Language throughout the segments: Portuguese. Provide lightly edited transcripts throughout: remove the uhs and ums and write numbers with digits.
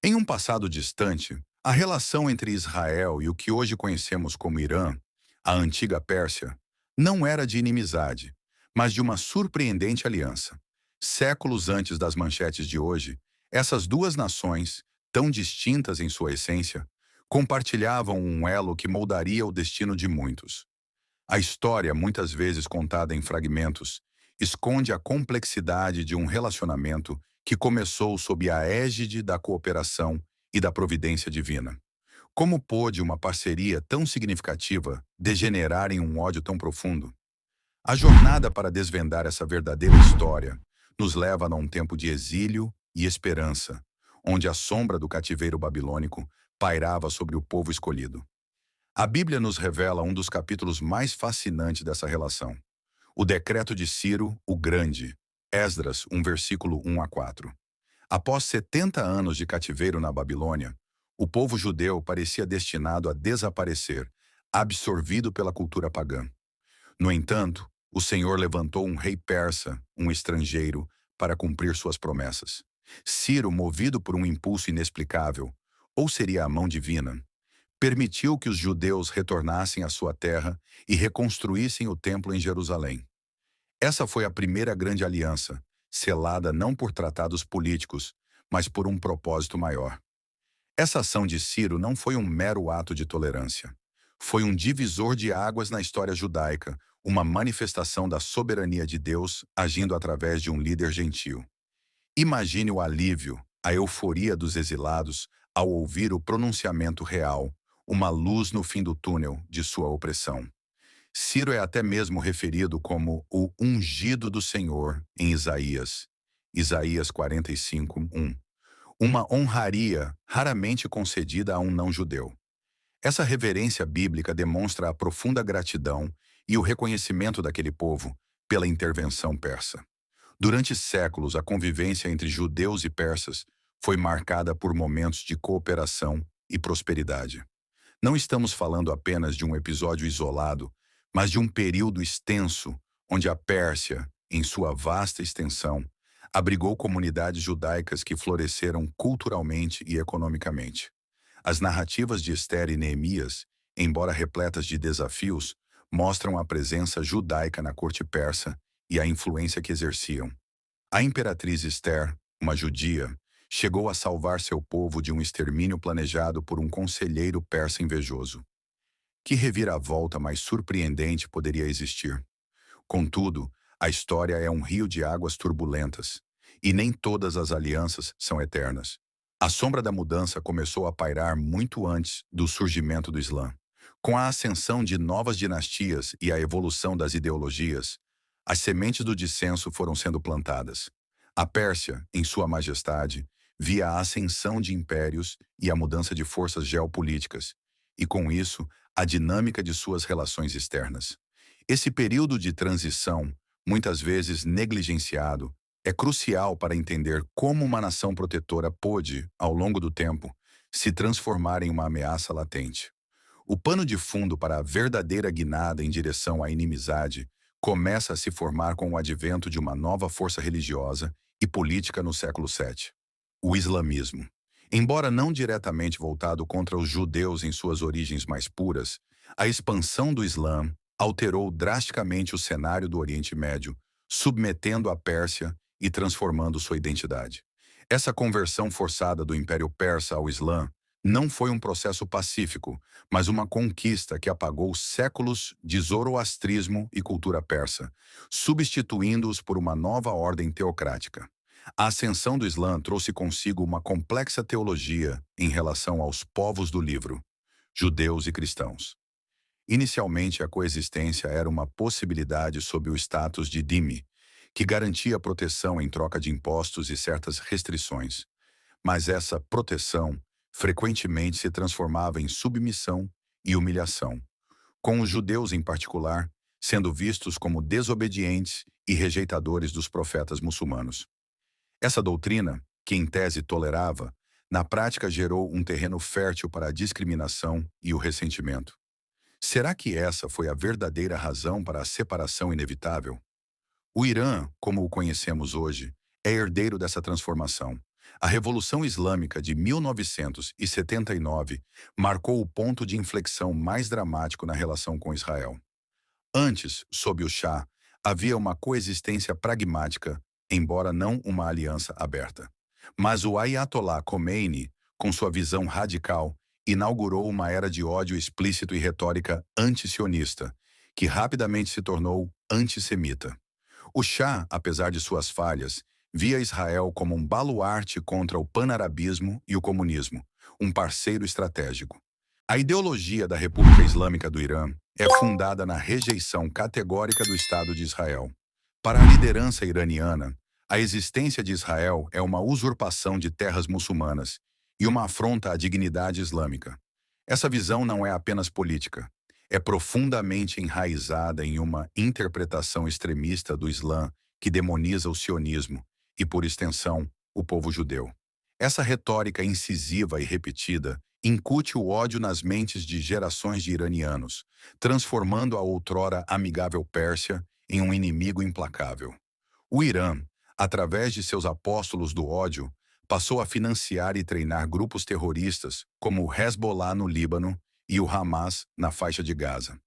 Em um passado distante, a relação entre Israel e o que hoje conhecemos como Irã, a antiga Pérsia, não era de inimizade, mas de uma surpreendente aliança. Séculos antes das manchetes de hoje, essas duas nações, tão distintas em sua essência, compartilhavam um elo que moldaria o destino de muitos. A história, muitas vezes contada em fragmentos, esconde a complexidade de um relacionamento que começou sob a égide da cooperação e da providência divina. Como pôde uma parceria tão significativa degenerar em um ódio tão profundo? A jornada para desvendar essa verdadeira história nos leva a um tempo de exílio e esperança, onde a sombra do cativeiro babilônico pairava sobre o povo escolhido. A Bíblia nos revela um dos capítulos mais fascinantes dessa relação. O decreto de Ciro, o Grande, Esdras 1, versículo 1 a 4. Após 70 anos de cativeiro na Babilônia, o povo judeu parecia destinado a desaparecer, absorvido pela cultura pagã. No entanto, o Senhor levantou um rei persa, um estrangeiro, para cumprir suas promessas. Ciro, movido por um impulso inexplicável, ou seria a mão divina, permitiu que os judeus retornassem à sua terra e reconstruíssem o templo em Jerusalém. Essa foi a primeira grande aliança, selada não por tratados políticos, mas por um propósito maior. Essa ação de Ciro não foi um mero ato de tolerância. Foi um divisor de águas na história judaica, uma manifestação da soberania de Deus agindo através de um líder gentil. Imagine o alívio, a euforia dos exilados ao ouvir o pronunciamento real, uma luz no fim do túnel de sua opressão. Ciro é até mesmo referido como o ungido do Senhor em Isaías. Isaías 45, 1. Uma honraria raramente concedida a um não-judeu. Essa reverência bíblica demonstra a profunda gratidão e o reconhecimento daquele povo pela intervenção persa. Durante séculos, a convivência entre judeus e persas foi marcada por momentos de cooperação e prosperidade. Não estamos falando apenas de um episódio isolado, mas de um período extenso onde a Pérsia, em sua vasta extensão, abrigou comunidades judaicas que floresceram culturalmente e economicamente. As narrativas de Ester e Neemias, embora repletas de desafios, mostram a presença judaica na corte persa e a influência que exerciam. A imperatriz Ester, uma judia, chegou a salvar seu povo de um extermínio planejado por um conselheiro persa invejoso. Que reviravolta mais surpreendente poderia existir? Contudo, a história é um rio de águas turbulentas, e nem todas as alianças são eternas. A sombra da mudança começou a pairar muito antes do surgimento do Islã. Com a ascensão de novas dinastias e a evolução das ideologias, as sementes do dissenso foram sendo plantadas. A Pérsia, em sua majestade, via a ascensão de impérios e a mudança de forças geopolíticas, e com isso, a dinâmica de suas relações externas. Esse período de transição, muitas vezes negligenciado, é crucial para entender como uma nação protetora pôde, ao longo do tempo, se transformar em uma ameaça latente. O pano de fundo para a verdadeira guinada em direção à inimizade começa a se formar com o advento de uma nova força religiosa e política no século VII. O islamismo. Embora não diretamente voltado contra os judeus em suas origens mais puras, a expansão do Islã alterou drasticamente o cenário do Oriente Médio, submetendo a Pérsia e transformando sua identidade. Essa conversão forçada do Império Persa ao Islã não foi um processo pacífico, mas uma conquista que apagou séculos de zoroastrismo e cultura persa, substituindo-os por uma nova ordem teocrática. A ascensão do Islã trouxe consigo uma complexa teologia em relação aos povos do livro, judeus e cristãos. Inicialmente, a coexistência era uma possibilidade sob o status de dhimmi, que garantia proteção em troca de impostos e certas restrições. Mas essa proteção frequentemente se transformava em submissão e humilhação, com os judeus em particular sendo vistos como desobedientes e rejeitadores dos profetas muçulmanos. Essa doutrina, que em tese tolerava, na prática gerou um terreno fértil para a discriminação e o ressentimento. Será que essa foi a verdadeira razão para a separação inevitável? O Irã, como o conhecemos hoje, é herdeiro dessa transformação. A Revolução Islâmica de 1979 marcou o ponto de inflexão mais dramático na relação com Israel. Antes, sob o Shah, havia uma coexistência pragmática, embora não uma aliança aberta. Mas o Ayatollah Khomeini, com sua visão radical, inaugurou uma era de ódio explícito e retórica antisionista, que rapidamente se tornou antissemita. O Shah, apesar de suas falhas, via Israel como um baluarte contra o panarabismo e o comunismo, um parceiro estratégico. A ideologia da República Islâmica do Irã é fundada na rejeição categórica do Estado de Israel. Para a liderança iraniana, a existência de Israel é uma usurpação de terras muçulmanas e uma afronta à dignidade islâmica. Essa visão não é apenas política, é profundamente enraizada em uma interpretação extremista do Islã que demoniza o sionismo e, por extensão, o povo judeu. Essa retórica incisiva e repetida incute o ódio nas mentes de gerações de iranianos, transformando a outrora amigável Pérsia em um inimigo implacável. O Irã, através de seus apóstolos do ódio, passou a financiar e treinar grupos terroristas como o Hezbollah no Líbano e o Hamas na faixa de Gaza.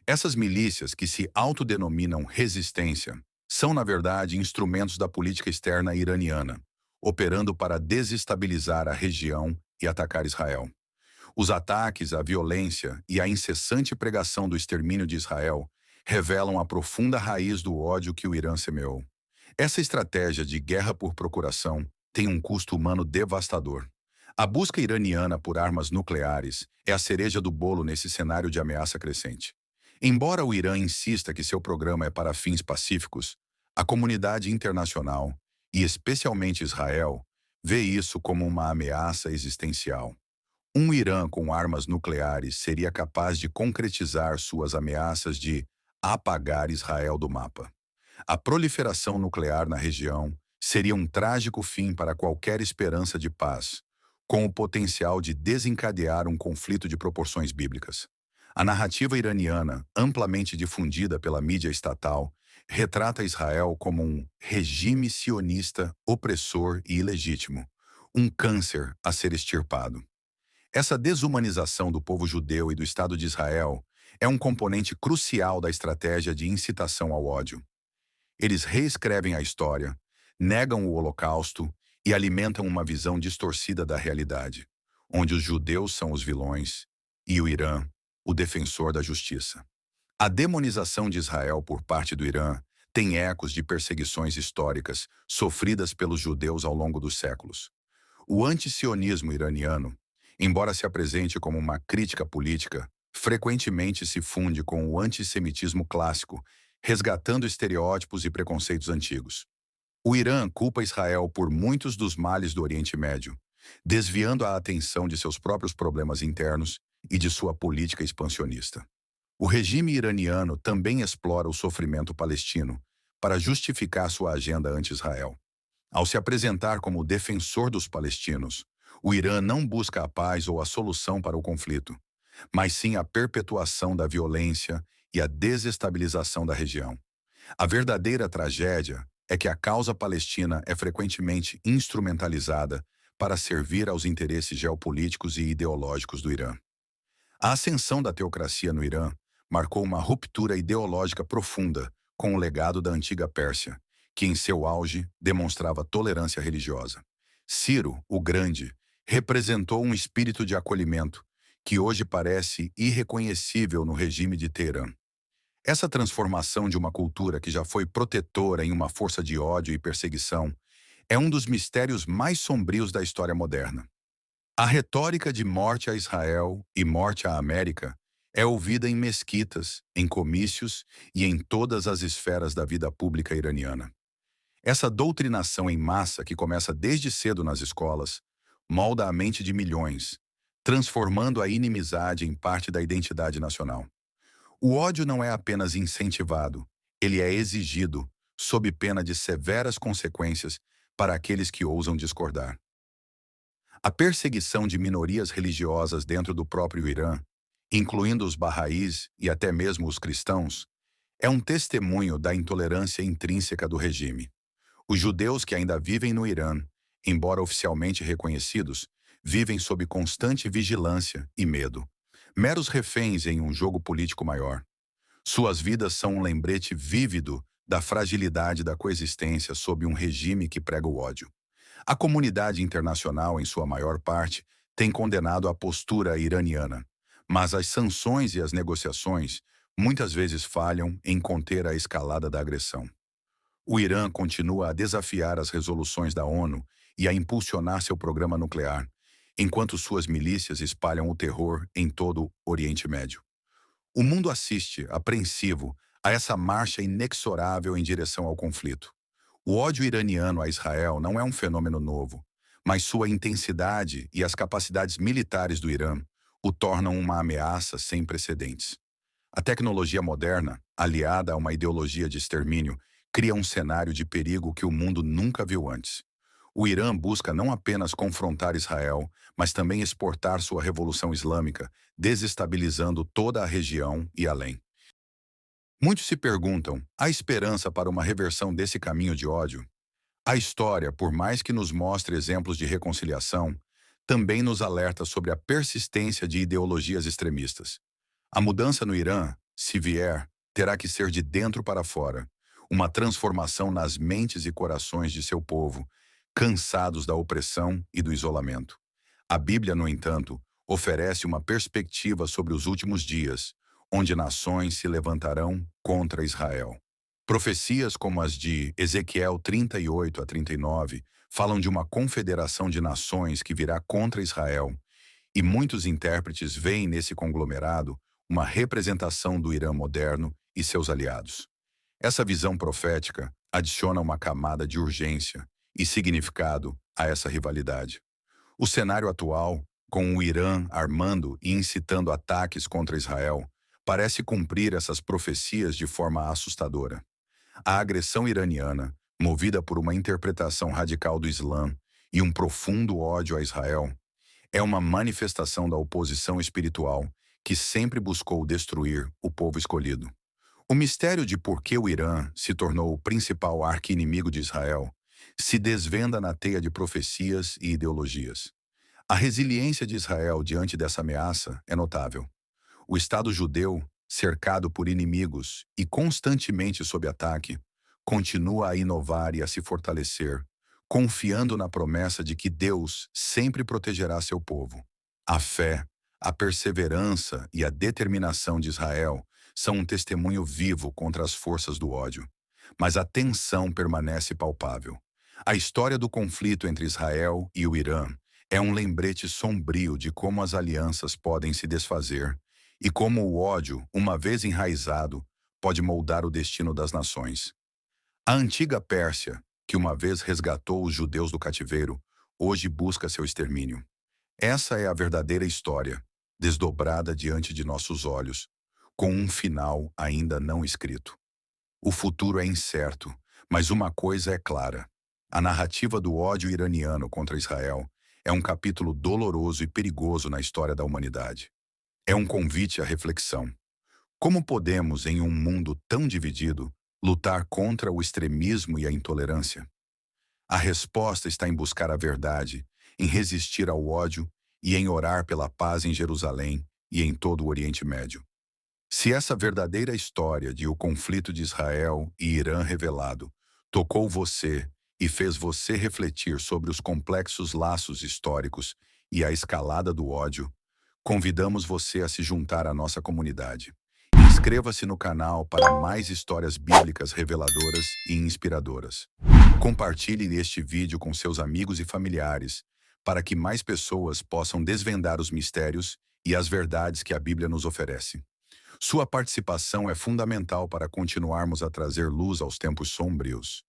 Essas milícias, que se autodenominam resistência, são, na verdade, instrumentos da política externa iraniana, operando para desestabilizar a região e atacar Israel. Os ataques, a violência e a incessante pregação do extermínio de Israel revelam a profunda raiz do ódio que o Irã semeou. Essa estratégia de guerra por procuração tem um custo humano devastador. A busca iraniana por armas nucleares é a cereja do bolo nesse cenário de ameaça crescente. Embora o Irã insista que seu programa é para fins pacíficos, a comunidade internacional, e especialmente Israel, vê isso como uma ameaça existencial. Um Irã com armas nucleares seria capaz de concretizar suas ameaças de apagar Israel do mapa. A proliferação nuclear na região seria um trágico fim para qualquer esperança de paz, com o potencial de desencadear um conflito de proporções bíblicas. A narrativa iraniana, amplamente difundida pela mídia estatal, retrata Israel como um regime sionista opressor e ilegítimo, um câncer a ser extirpado. Essa desumanização do povo judeu e do Estado de Israel é um componente crucial da estratégia de incitação ao ódio. Eles reescrevem a história, negam o Holocausto e alimentam uma visão distorcida da realidade, onde os judeus são os vilões e o Irã, o defensor da justiça. A demonização de Israel por parte do Irã tem ecos de perseguições históricas sofridas pelos judeus ao longo dos séculos. O antisionismo iraniano, embora se apresente como uma crítica política, frequentemente se funde com o antissemitismo clássico, resgatando estereótipos e preconceitos antigos. O Irã culpa Israel por muitos dos males do Oriente Médio, desviando a atenção de seus próprios problemas internos e de sua política expansionista. O regime iraniano também explora o sofrimento palestino para justificar sua agenda anti-Israel. Ao se apresentar como defensor dos palestinos, o Irã não busca a paz ou a solução para o conflito, mas sim a perpetuação da violência e a desestabilização da região. A verdadeira tragédia é que a causa palestina é frequentemente instrumentalizada para servir aos interesses geopolíticos e ideológicos do Irã. A ascensão da teocracia no Irã marcou uma ruptura ideológica profunda com o legado da antiga Pérsia, que em seu auge demonstrava tolerância religiosa. Ciro, o Grande, representou um espírito de acolhimento que hoje parece irreconhecível no regime de Teherã. Essa transformação de uma cultura que já foi protetora em uma força de ódio e perseguição é um dos mistérios mais sombrios da história moderna. A retórica de morte a Israel e morte à América é ouvida em mesquitas, em comícios e em todas as esferas da vida pública iraniana. Essa doutrinação em massa, que começa desde cedo nas escolas, molda a mente de milhões, transformando a inimizade em parte da identidade nacional. O ódio não é apenas incentivado, ele é exigido, sob pena de severas consequências para aqueles que ousam discordar. A perseguição de minorias religiosas dentro do próprio Irã, incluindo os barraís e até mesmo os cristãos, é um testemunho da intolerância intrínseca do regime. Os judeus que ainda vivem no Irã embora oficialmente reconhecidos, vivem sob constante vigilância e medo, meros reféns em um jogo político maior. Suas vidas são um lembrete vívido da fragilidade da coexistência sob um regime que prega o ódio. A comunidade internacional, em sua maior parte, tem condenado a postura iraniana, mas as sanções e as negociações muitas vezes falham em conter a escalada da agressão. O Irã continua a desafiar as resoluções da ONU e a impulsionar seu programa nuclear, enquanto suas milícias espalham o terror em todo o Oriente Médio. O mundo assiste, apreensivo, a essa marcha inexorável em direção ao conflito. O ódio iraniano a Israel não é um fenômeno novo, mas sua intensidade e as capacidades militares do Irã o tornam uma ameaça sem precedentes. A tecnologia moderna, aliada a uma ideologia de extermínio, cria um cenário de perigo que o mundo nunca viu antes. O Irã busca não apenas confrontar Israel, mas também exportar sua revolução islâmica, desestabilizando toda a região e além. Muitos se perguntam: há esperança para uma reversão desse caminho de ódio? A história, por mais que nos mostre exemplos de reconciliação, também nos alerta sobre a persistência de ideologias extremistas. A mudança no Irã, se vier, terá que ser de dentro para fora, uma transformação nas mentes e corações de seu povo, cansados da opressão e do isolamento. A Bíblia, no entanto, oferece uma perspectiva sobre os últimos dias, onde nações se levantarão contra Israel. Profecias como as de Ezequiel 38 a 39 falam de uma confederação de nações que virá contra Israel, e muitos intérpretes veem nesse conglomerado uma representação do Irã moderno e seus aliados. Essa visão profética adiciona uma camada de urgência e significado a essa rivalidade. O cenário atual, com o Irã armando e incitando ataques contra Israel, parece cumprir essas profecias de forma assustadora. A agressão iraniana, movida por uma interpretação radical do Islã e um profundo ódio a Israel, é uma manifestação da oposição espiritual que sempre buscou destruir o povo escolhido. O mistério de por que o Irã se tornou o principal arqui-inimigo de Israel se desvenda na teia de profecias e ideologias. A resiliência de Israel diante dessa ameaça é notável. O Estado judeu, cercado por inimigos e constantemente sob ataque, continua a inovar e a se fortalecer, confiando na promessa de que Deus sempre protegerá seu povo. A fé, a perseverança e a determinação de Israel são um testemunho vivo contra as forças do ódio. Mas a tensão permanece palpável. A história do conflito entre Israel e o Irã é um lembrete sombrio de como as alianças podem se desfazer e como o ódio, uma vez enraizado, pode moldar o destino das nações. A antiga Pérsia, que uma vez resgatou os judeus do cativeiro, hoje busca seu extermínio. Essa é a verdadeira história, desdobrada diante de nossos olhos, com um final ainda não escrito. O futuro é incerto, mas uma coisa é clara. A narrativa do ódio iraniano contra Israel é um capítulo doloroso e perigoso na história da humanidade. É um convite à reflexão. Como podemos, em um mundo tão dividido, lutar contra o extremismo e a intolerância? A resposta está em buscar a verdade, em resistir ao ódio e em orar pela paz em Jerusalém e em todo o Oriente Médio. Se essa verdadeira história de o conflito de Israel e Irã revelado tocou você e fez você refletir sobre os complexos laços históricos e a escalada do ódio, convidamos você a se juntar à nossa comunidade. Inscreva-se no canal para mais histórias bíblicas reveladoras e inspiradoras. Compartilhe este vídeo com seus amigos e familiares para que mais pessoas possam desvendar os mistérios e as verdades que a Bíblia nos oferece. Sua participação é fundamental para continuarmos a trazer luz aos tempos sombrios.